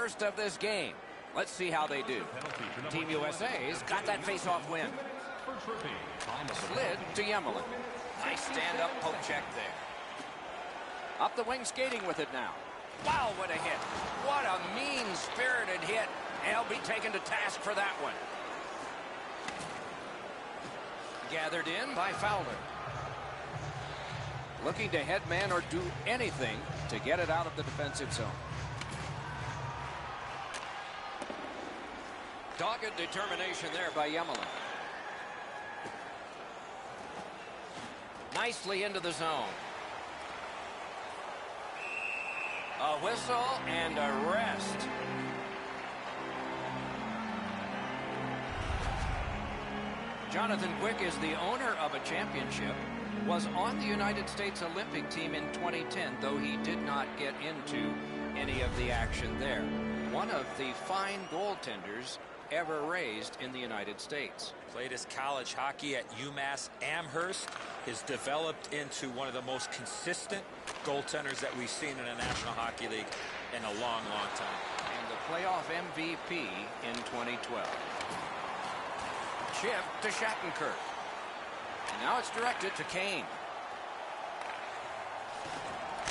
first of this game. Let's see how they do. Team USA's got that face-off win. Slid to Yemelin. Nice stand-up poke check there. Up the wing skating with it now. Wow, what a hit. What a mean-spirited hit. He'll be taken to task for that one. Gathered in by Fowler. Looking to headman or do anything to get it out of the defensive zone. Dogged determination there by Yemelin. Nicely into the zone. A whistle and a rest. Jonathan Quick is the owner of a championship, was on the United States Olympic team in 2010, though he did not get into any of the action there. One of the fine goaltenders ever raised in the United States. Played his college hockey at UMass Amherst. Has developed into one of the most consistent goaltenders that we've seen in the National Hockey League in a long, long time. And the playoff MVP in 2012. Chip to Shattenkirk. And now it's directed to Kane.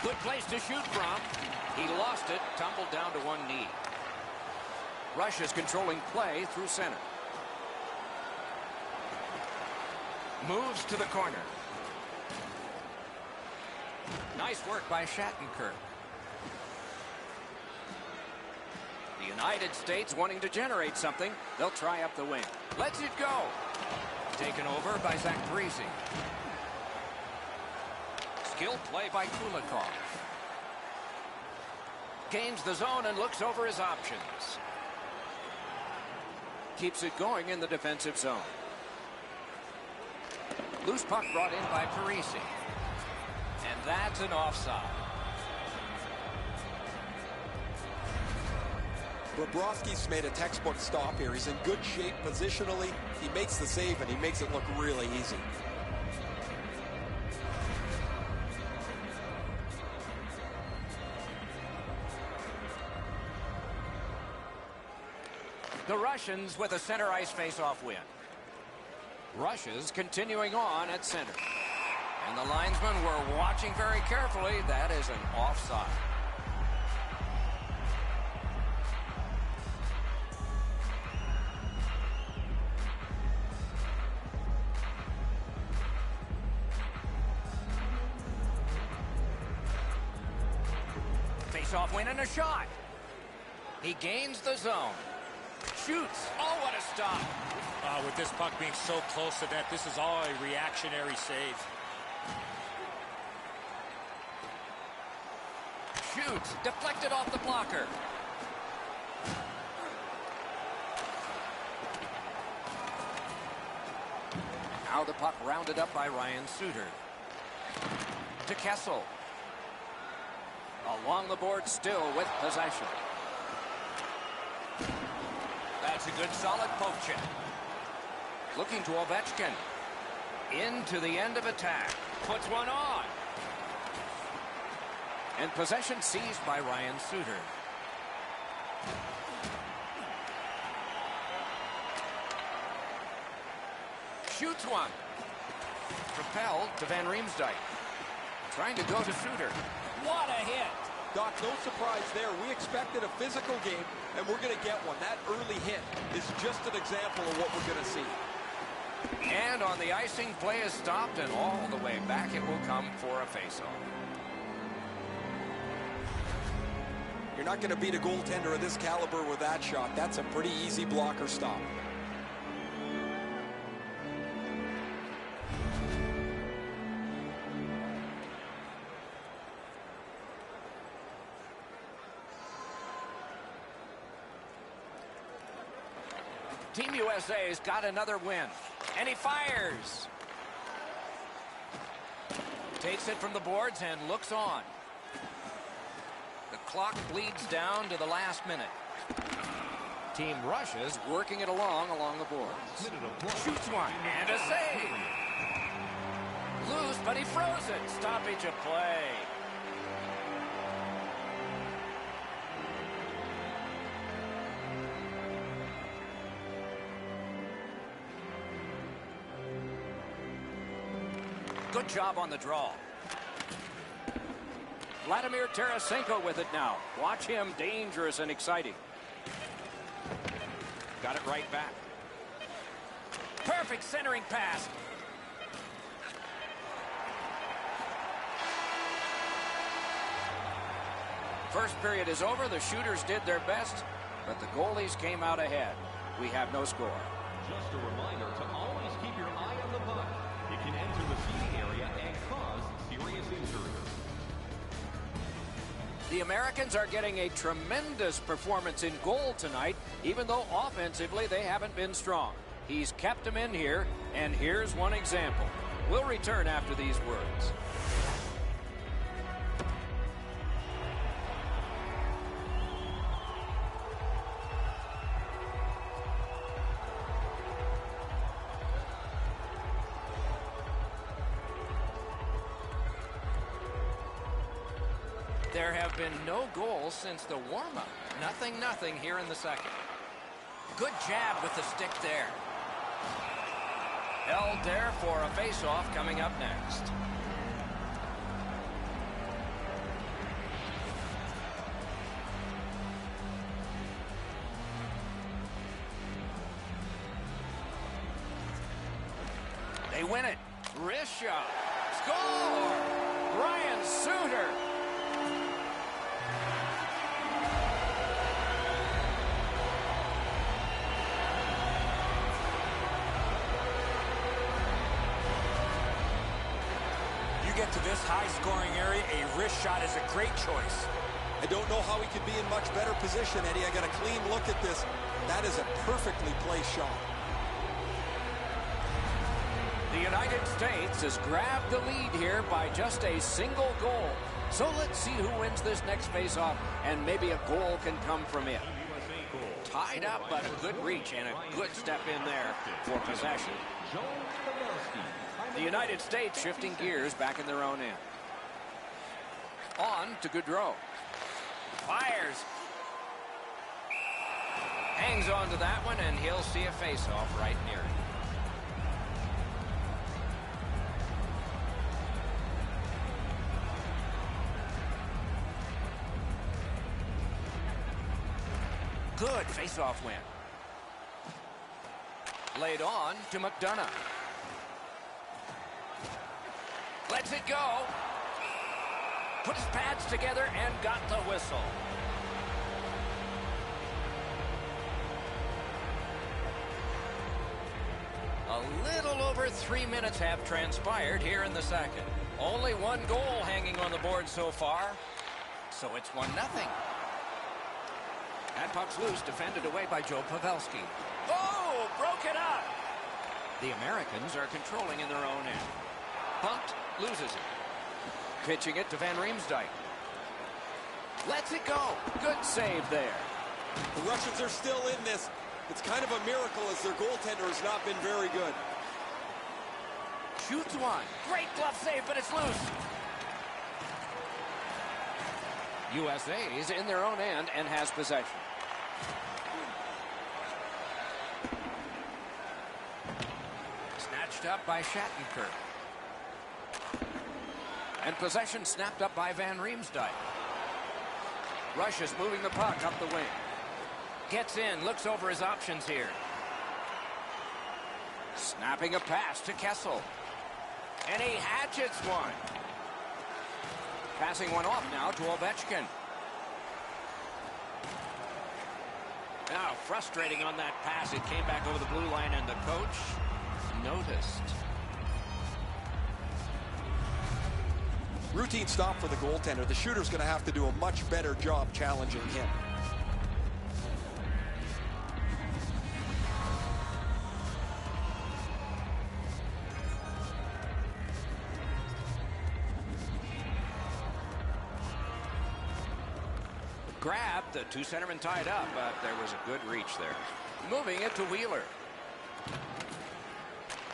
Good place to shoot from. He lost it, tumbled down to one knee. Rush is controlling play through center. Moves to the corner. Nice work by Shattenkirk. The United States wanting to generate something. They'll try up the wing. Lets it go. Taken over by Zach Parise. Skilled play by Kulikov. Gains the zone and looks over his options. Keeps it going in the defensive zone. Loose puck brought in by Parise. And that's an offside. Bobrovsky's made a textbook stop here. He's in good shape positionally. He makes the save, and he makes it look really easy. The Russians with a center ice face-off win. Russia's continuing on at center. And the linesmen were watching very carefully. That is an offside. Face-off win and a shot. He gains the zone. Shoots. Oh, what a stop. With this puck being so close to that, this is all a reactionary save. Shoots. Deflected off the blocker. Now the puck rounded up by Ryan Suter. To Kessel. Along the board still with possession. That's a good solid poke check. Looking to Ovechkin. Into the end of attack. Puts one on. And possession seized by Ryan Suter. Shoots one. Propelled to Van Riemsdyk. Trying to go to Suter. What a hit. Doc, no surprise there. We expected a physical game, and we're going to get one. That early hit is just an example of what we're going to see. And on the icing, play is stopped, and all the way back it will come for a faceoff. You're not going to beat a goaltender of this caliber with that shot. That's a pretty easy blocker stop. Team USA's got another win. And he fires. Takes it from the boards and looks on. The clock bleeds down to the last minute. Team Russia's working it along the boards. Shoots one and a save. Loose, but he froze it. Stoppage of play. Good job on the draw. Vladimir Tarasenko with it now. Watch him, dangerous and exciting. Got it right back. Perfect centering pass. First period is over. The shooters did their best, but the goalies came out ahead. We have no score. Just a reminder to always keep your eye on the puck. It can enter the seating area and cause serious injury. The Americans are getting a tremendous performance in goal tonight, even though offensively they haven't been strong. He's kept them in here, and here's one example. We'll return after these words. There have been no goals since the warm-up. Nothing here in the second. Good jab with the stick there. Held there for a face-off coming up next. They win it. Wrist shot. Score! Ryan Suter. Get to this high-scoring area, a wrist shot is a great choice. I don't know how he could be in much better position, Eddie. I got a clean look at this. That is a perfectly placed shot. The United States has grabbed the lead here by just a single goal. So let's see who wins this next face-off, and maybe a goal can come from it. Tied up, but a good reach and a good step in there for possession. The United States shifting gears back in their own end. On to Gaudreau. Fires. Hangs on to that one, and he'll see a face-off right near it. Good face-off win. Laid on to McDonough. Lets it go. Put his pads together and got the whistle. A little over 3 minutes have transpired here in the second. Only one goal hanging on the board so far. So it's 1-0. That puck's loose, defended away by Joe Pavelski. Oh, broke it up. The Americans are controlling in their own end. Bumped, loses it. Pitching it to Van Riemsdyk. Lets it go. Good save there. The Russians are still in this. It's kind of a miracle as their goaltender has not been very good. Shoots one. Great glove save, but it's loose. USA is in their own end and has possession. Snatched up by Shattenkirk. And possession snapped up by Van Riemsdyk. Russia's moving the puck up the wing. Gets in, looks over his options here. Snapping a pass to Kessel. And he hatchets one. Passing one off now to Ovechkin. Now frustrating on that pass. It came back over the blue line and the coach noticed. Routine stop for the goaltender. The shooter's going to have to do a much better job challenging him. Grabbed, the two centermen tied up, but there was a good reach there. Moving it to Wheeler.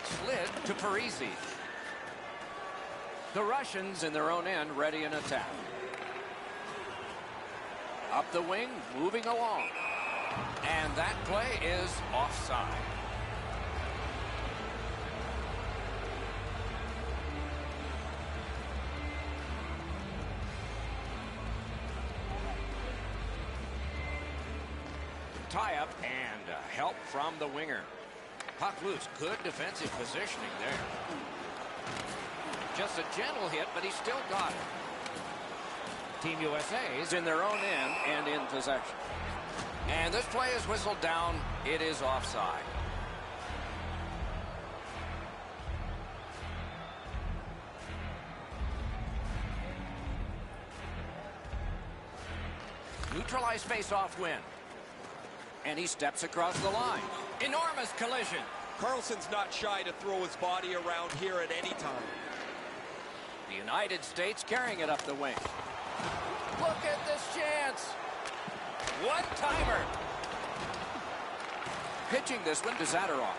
Slid to Parisi. The Russians in their own end ready in attack. Up the wing, moving along. And that play is offside. tie-up and help from the winger. Puck loose. Good defensive positioning there. Just a gentle hit, but he still got it. Team USA is in their own end and in possession. And this play is whistled down. It is offside. Neutralized face-off win. And he steps across the line. Enormous collision. Carlson's not shy to throw his body around here at any time. The United States carrying it up the wing. Look at this chance. One-timer. Pitching this one to Zadorov.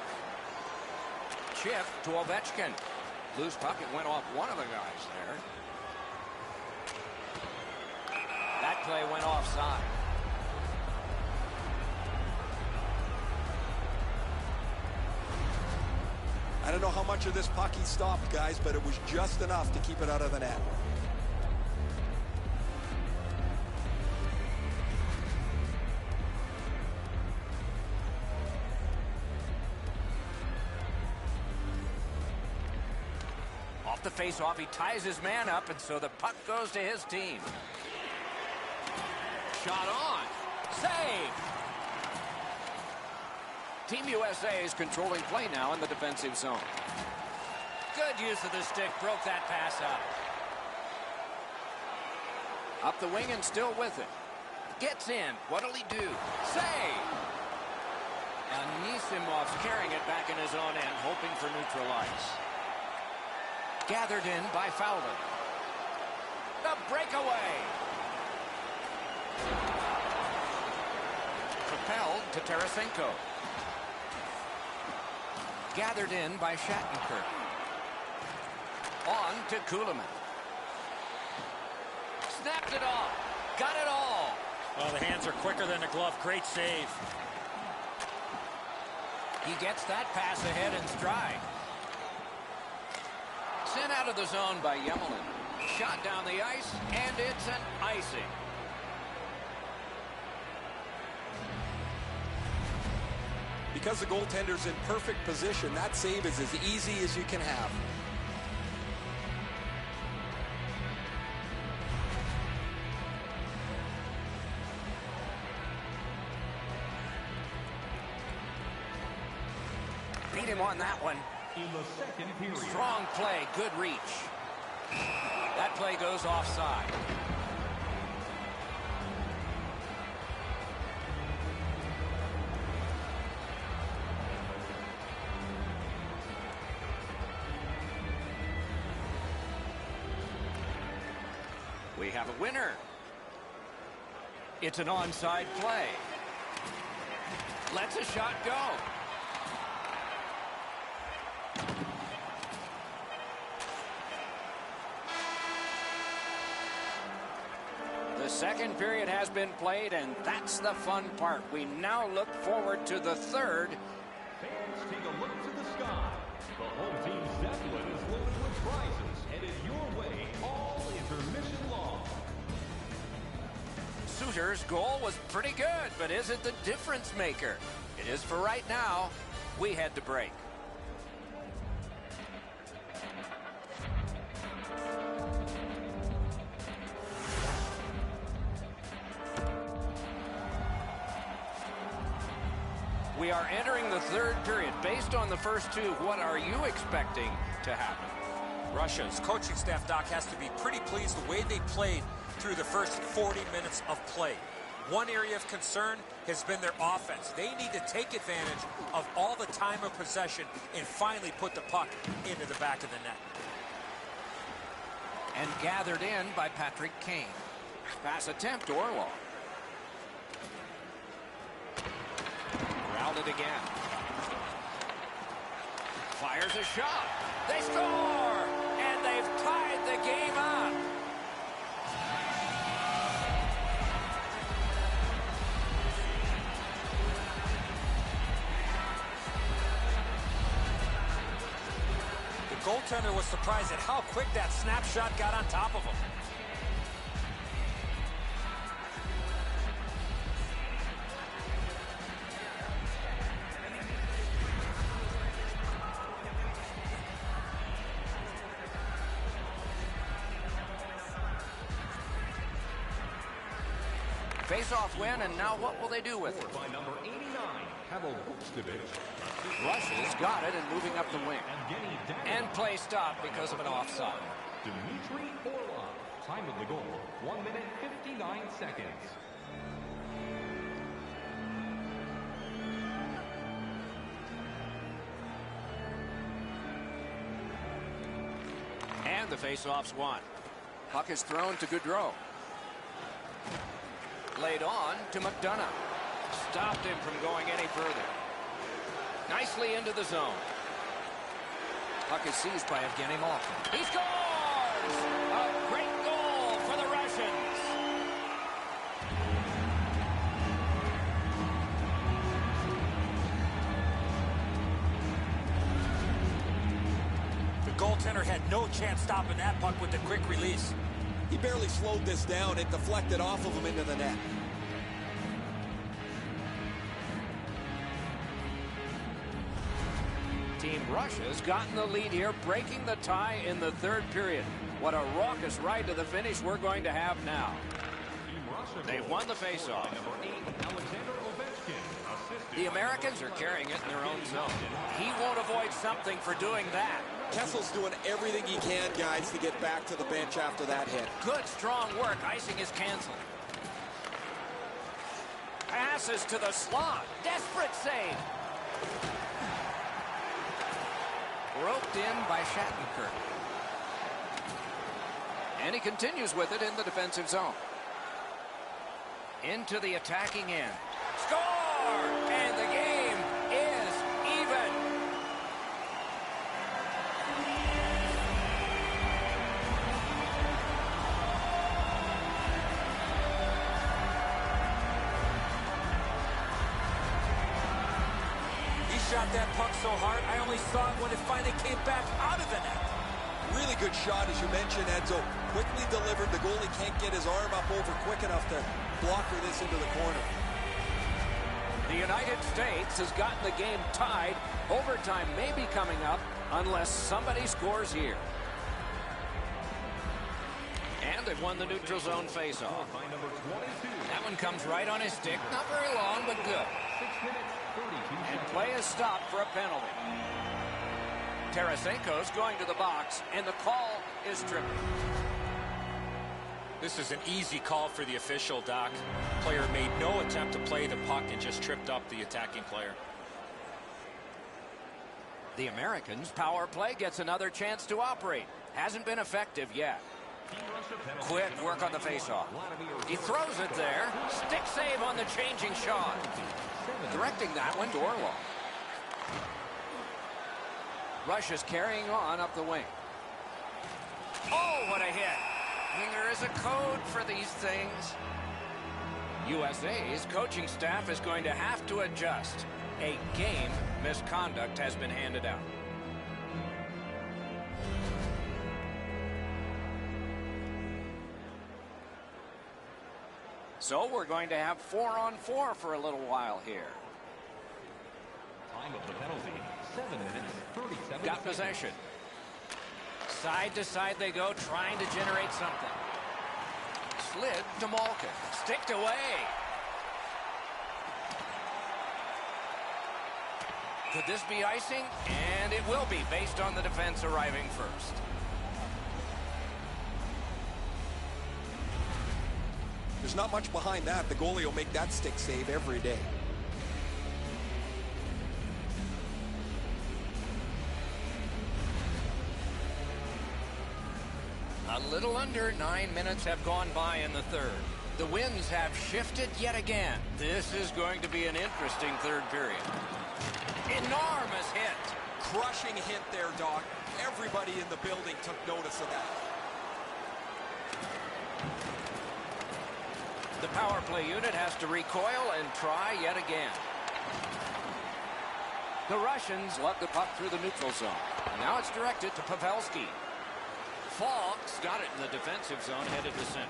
Chip to Ovechkin. Loose puck. It went off one of the guys there. That play went offside. I don't know how much of this puck he stopped, guys, but it was just enough to keep it out of the net. Off the face-off, he ties his man up, and so the puck goes to his team. Shot on. Save. Team USA is controlling play now in the defensive zone. Good use of the stick. Broke that pass up. Up the wing and still with it. Gets in. What'll he do? Save. Anisimov's carrying it back in his own end, hoping for neutral ice. Gathered in by Fowler. The breakaway. Propelled to Tarasenko. Gathered in by Shattenkirk. On to Kuhlman. Snapped it off. Got it all. Well, the hands are quicker than the glove. Great save. He gets that pass ahead in stride. Sent out of the zone by Yemelin. Shot down the ice, and it's an icing. Because the goaltender's in perfect position, that save is as easy as you can have. Beat him on that one. In the second period. Strong play, good reach. That play goes offside. We have a winner. It's an onside play. Lets a shot go. The second period has been played, and that's the fun part. We now look forward to the third. Fans, take a look to the sky. The home team's Zeppelin is loaded with prizes, headed your way all intermission long. Suter's goal was pretty good, but is it the difference maker? It is for right now. We head to break. We are entering the third period. Based on the first two, what are you expecting to happen? Russia's coaching staff, Doc, has to be pretty pleased the way they played through the first 40 minutes of play. One area of concern has been their offense. They need to take advantage of all the time of possession and finally put the puck into the back of the net. And gathered in by Patrick Kane. Pass attempt, Orlov. Routed again. Fires a shot. They score! And they've tied the game up. The goaltender was surprised at how quick that snapshot got on top of him. Face-off win, and now what will they do with it? By number 89, Rushes got it and moving up the wing. And play stopped because of an offside. Dmitry Orlov. Time of the goal, 1 minute 59 seconds. And the face-off's won. Puck is thrown to Gaudreau. Laid on to McDonough. Stopped him from going any further. Nicely into the zone. Puck is seized by Evgeny Malkin. He scores! A great goal for the Russians. The goaltender had no chance stopping that puck with the quick release. He barely slowed this down. It deflected off of him into the net. Team Russia's gotten the lead here, breaking the tie in the third period. What a raucous ride to the finish we're going to have now. They've won the faceoff. The Americans are carrying it in their own zone. He won't avoid something for doing that. Kessel's doing everything he can, guys, to get back to the bench after that hit. Good, strong work. Icing is canceled. Passes to the slot. Desperate save. Roped in by Shattenkirk. And he continues with it in the defensive zone. Into the attacking end. Score! And the game is even. He shot that puck so hard, I only saw it when it finally came back out of the net. Really good shot, as you mentioned, Edzo. Quickly delivered. The goalie can't get his arm up over quick enough to blocker this into the corner. The United States has gotten the game tied. Overtime may be coming up unless somebody scores here. And they've won the neutral zone faceoff. That one comes right on his stick. Not very long, but good. And play is stopped for a penalty. Tarasenko's going to the box, and the call is tripping. This is an easy call for the official, Doc. Player made no attempt to play the puck and just tripped up the attacking player. The Americans' power play gets another chance to operate. Hasn't been effective yet. Quick work on the faceoff. He throws it there. Stick save on the changing shot. Directing that one to Orlov. Russia's carrying on up the wing. Oh, what a hit. I mean, there is a code for these things. USA's coaching staff is going to have to adjust. A game misconduct has been handed out. So we're going to have 4-on-4 for a little while here. Time of the penalty, 7 minutes, 37 Got possession. Side to side they go, trying to generate something. Slid to Malkin. Sticked away. Could this be icing? And it will be, based on the defense arriving first. There's not much behind that. The goalie will make that stick save every day. A little under 9 minutes have gone by in the third. The winds have shifted yet again. This is going to be an interesting third period. Enormous hit. Crushing hit there, Doc. Everybody in the building took notice of that. The power play unit has to recoil and try yet again. The Russians lug the puck through the neutral zone. And now it's directed to Pavelski. Falk's got it in the defensive zone, headed to center.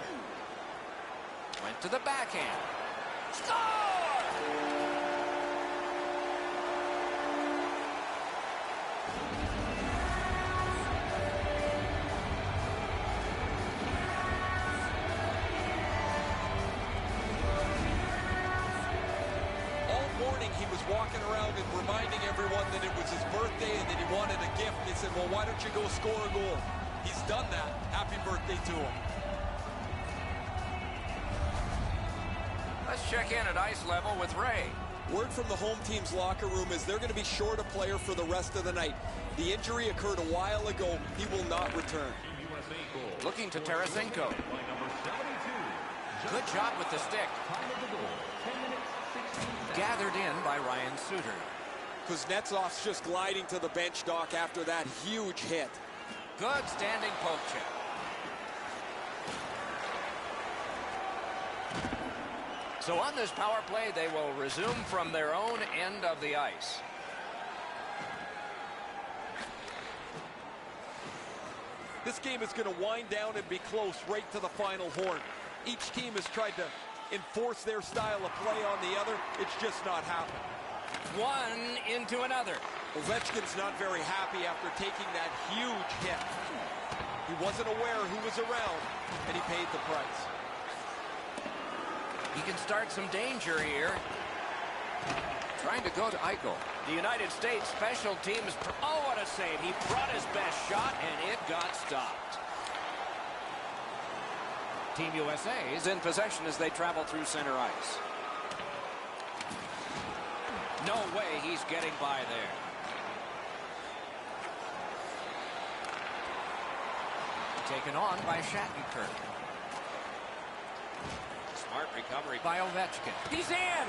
Went to the backhand. Score! walking around and reminding everyone that it was his birthday and that he wanted a gift. They said, well, why don't you go score a goal? He's done that. Happy birthday to him. Let's check in at ice level with Ray. Word from the home team's locker room is they're going to be short a player for the rest of the night. The injury occurred a while ago. He will not return. Looking to Tarasenko. Good job with the stick. Gathered in by Ryan Suter. Kuznetsov's just gliding to the bench, Doc, after that huge hit. Good standing poke check. So on this power play, they will resume from their own end of the ice. This game is going to wind down and be close right to the final horn. Each team has tried to enforce their style of play on the other. It's just not happened. One into another. Ovechkin's not very happy after taking that huge hit. He wasn't aware who was around, and he paid the price. He can start some danger here. Trying to go to Eichel. The United States special teams. Oh, what a save. He brought his best shot, and it got stopped. Team USA is in possession as they travel through center ice. No way he's getting by there. Taken on by Shattenkirk. Smart recovery by Ovechkin. He's in!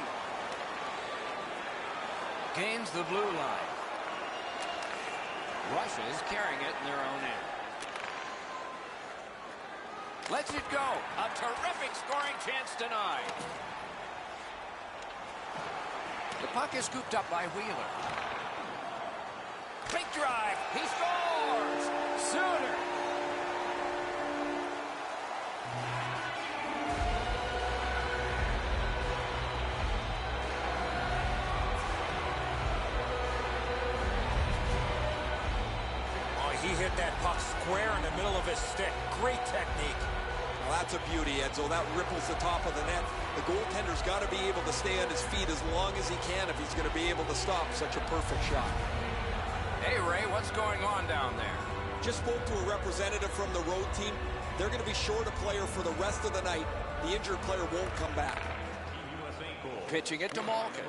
Gains the blue line. Russia's carrying it in their own end. Lets it go. A terrific scoring chance denied. The puck is scooped up by Wheeler. Big drive. He scores! Suter. He hit that puck square in the middle of his stick. Great technique. Well, that's a beauty, Edzo. That ripples the top of the net. The goaltender's got to be able to stay on his feet as long as he can if he's going to be able to stop such a perfect shot. Hey, Ray, what's going on down there? Just spoke to a representative from the road team. They're going to be short a player for the rest of the night. The injured player won't come back. Pitching it to Malkin.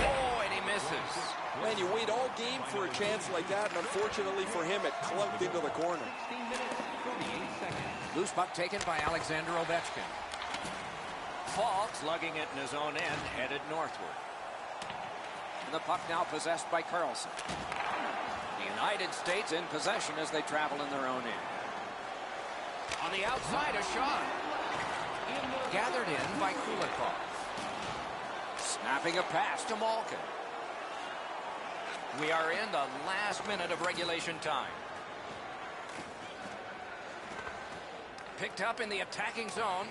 Oh, and he misses. Man, you wait all game for a chance like that, and unfortunately for him, it clunked into the corner. Loose puck taken by Alexander Ovechkin. Falk slugging it in his own end, headed northward. And the puck now possessed by Carlson. The United States in possession as they travel in their own end. On the outside, a shot. Gathered in by Kulikov. Snapping a pass to Malkin. We are in the last minute of regulation time. Picked up in the attacking zone.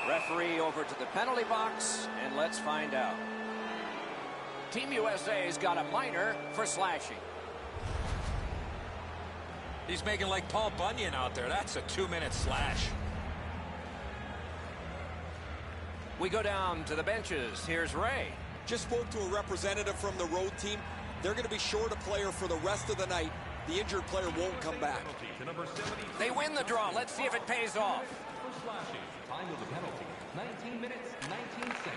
Referee over to the penalty box, and let's find out. Team USA's got a minor for slashing. He's making like Paul Bunyan out there. That's a 2-minute slash. We go down to the benches. Here's Ray. Just spoke to a representative from the road team. They're going to be short a player for the rest of the night. The injured player won't come back. They win the draw. Let's see if it pays off. Time of the penalty, 19 minutes, 19 seconds.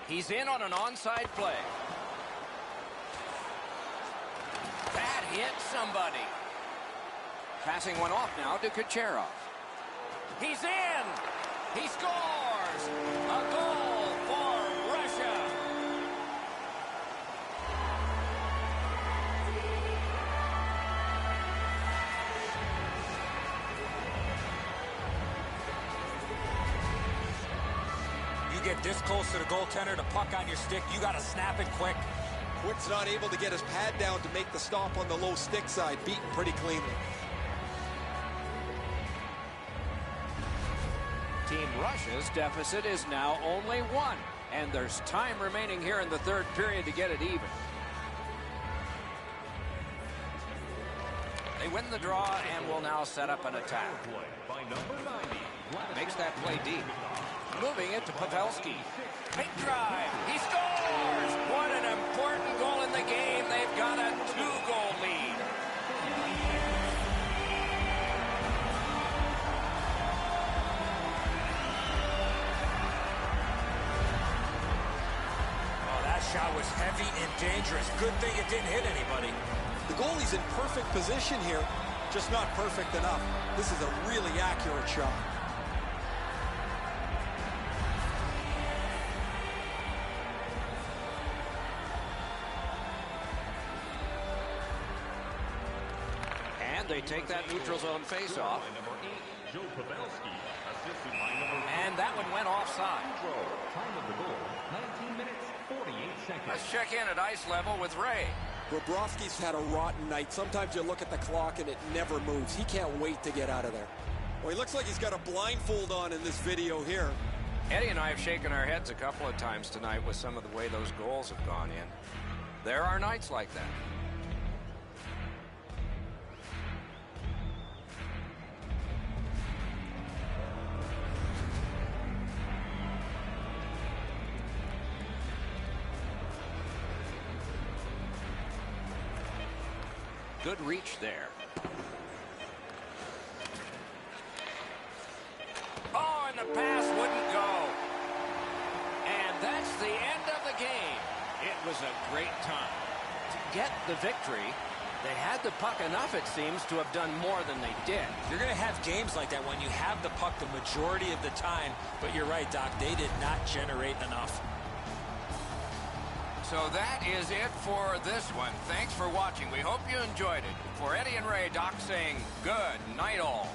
He's in on an onside play. That hit somebody. Passing one off now to Kucherov. He's in! He scores! A goal for Russia! You get this close to the goaltender, the puck on your stick, you got to snap it quick. Quick's not able to get his pad down to make the stop on the low stick side. Beaten pretty cleanly. Team Russia's deficit is now only 1, and there's time remaining here in the third period to get it even. They win the draw and will now set up an attack. Makes that play deep. Moving it to Pavelski. Big drive. He scores! What an important goal in the game. They've got a 2-goal lead. Oh, that shot was heavy and dangerous. Good thing it didn't hit anybody. The goalie's in perfect position here, just not perfect enough. This is a really accurate shot. And they take that neutral zone face-off. And that one went offside. Time of the goal, 19 minutes, 48 seconds. Let's check in at ice level with Ray. Bobrovsky's had a rotten night. Sometimes you look at the clock and it never moves. He can't wait to get out of there. Well, he looks like he's got a blindfold on in this video here. Eddie and I have shaken our heads a couple of times tonight with some of the way those goals have gone in. There are nights like that. Good reach there. Oh, and the pass wouldn't go. And that's the end of the game. It was a great time. To get the victory, they had the puck enough, it seems, to have done more than they did. You're going to have games like that when you have the puck the majority of the time, but you're right, Doc, they did not generate enough. So that is it for this one. Thanks for watching. We hope you enjoyed it. For Eddie and Ray, Doc saying good night all.